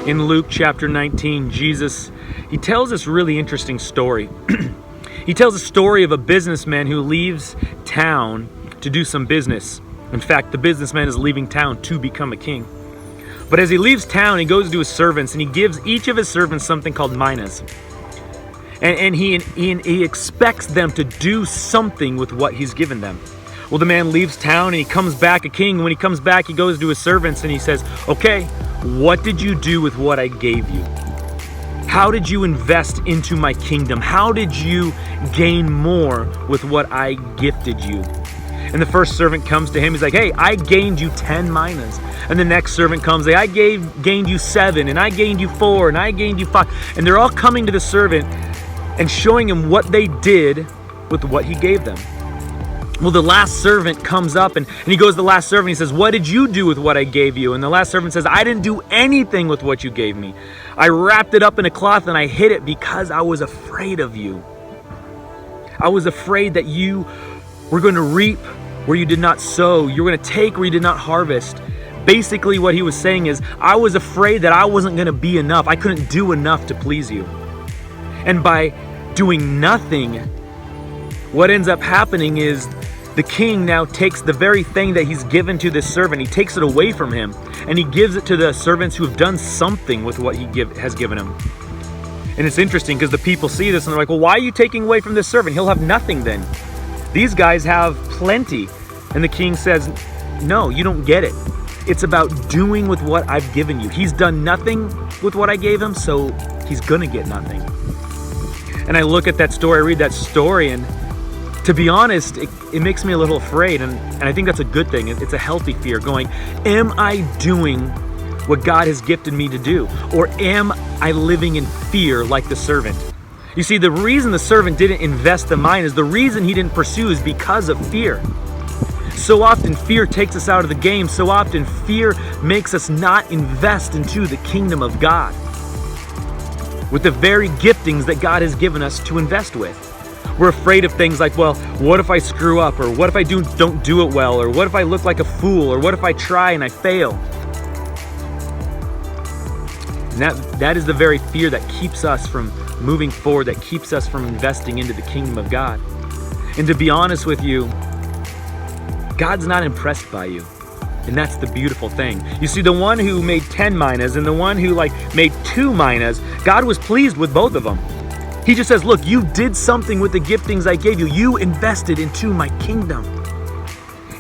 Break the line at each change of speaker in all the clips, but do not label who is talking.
In Luke chapter 19, Jesus, he tells this really interesting story. He tells a story of a businessman who leaves town to do some business. In fact, the businessman is leaving town to become a king. But as he leaves town, he goes to his servants and he gives each of his servants something called minas. And he expects them to do something with what he's given them. Well, the man leaves town and he comes back a king. When he comes back, he goes to his servants and he says, okay, what did you do with what I gave you? How did you invest into my kingdom? How did you gain more with what I gifted you? And the first servant comes to him. He's like, hey, I gained you 10 minas. And the next servant comes, I gained you 7, and I gained you 4, and I gained you 5. And they're all coming to the servant and showing him what they did with what he gave them. Well, the last servant comes up and he goes to the last servant. He says, what did you do with what I gave you? And the last servant says, I didn't do anything with what you gave me. I wrapped it up in a cloth and I hid it because I was afraid of you. I was afraid that you were going to reap where you did not sow. You were going to take where you did not harvest. Basically, what he was saying is, I was afraid that I wasn't going to be enough. I couldn't do enough to please you. And by doing nothing, what ends up happening is the king now takes the very thing that he's given to this servant. He takes it away from him and he gives it to the servants who have done something with what he has given him. And it's interesting because the people see this and they're like, well, why are you taking away from this servant? He'll have nothing then. These guys have plenty. And the king says, no, you don't get it. It's about doing with what I've given you. He's done nothing with what I gave him, so he's gonna get nothing. And I look at that story, I read that story, and to be honest, it makes me a little afraid, and I think that's a good thing. It's a healthy fear, going, am I doing what God has gifted me to do? Or am I living in fear like the servant? You see, the reason the servant didn't invest the minas, the reason he didn't pursue is because of fear. So often fear takes us out of the game. So often fear makes us not invest into the kingdom of God with the very giftings that God has given us to invest with. We're afraid of things like, well, what if I screw up? Or what if I don't do it well? Or what if I look like a fool? Or what if I try and I fail? And that is the very fear that keeps us from moving forward, that keeps us from investing into the kingdom of God. And to be honest with you, God's not impressed by you. And that's the beautiful thing. You see, the one who made 10 minas and the one who made 2 minas, God was pleased with both of them. He just says, look, you did something with the giftings I gave you. You invested into my kingdom.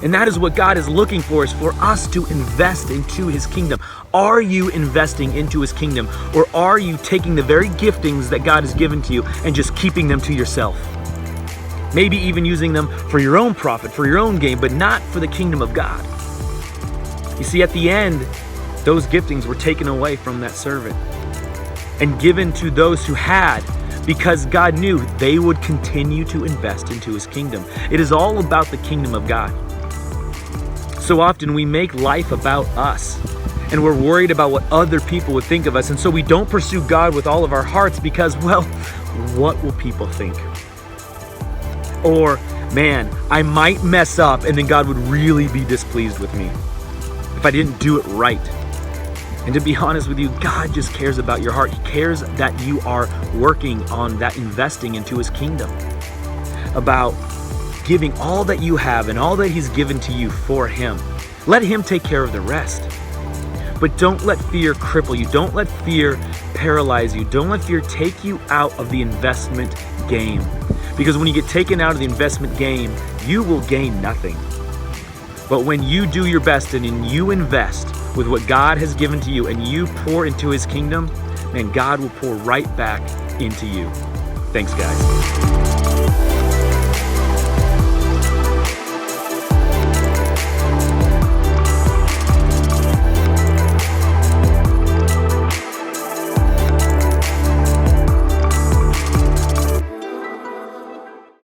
And that is what God is looking for, is for us to invest into his kingdom. Are you investing into his kingdom? Or are you taking the very giftings that God has given to you and just keeping them to yourself? Maybe even using them for your own profit, for your own gain, but not for the kingdom of God. You see, at the end, those giftings were taken away from that servant and given to those who had, because God knew they would continue to invest into his kingdom. It is all about the kingdom of God. So often we make life about us and we're worried about what other people would think of us. And so we don't pursue God with all of our hearts because, well, what will people think? Or, man, I might mess up and then God would really be displeased with me if I didn't do it right. And to be honest with you, God just cares about your heart. He cares that you are working on that, investing into his kingdom, about giving all that you have and all that he's given to you for him. Let him take care of the rest. But don't let fear cripple you. Don't let fear paralyze you. Don't let fear take you out of the investment game. Because when you get taken out of the investment game, you will gain nothing. But when you do your best and you invest with what God has given to you and you pour into his kingdom, then God will pour right back into you. Thanks, guys.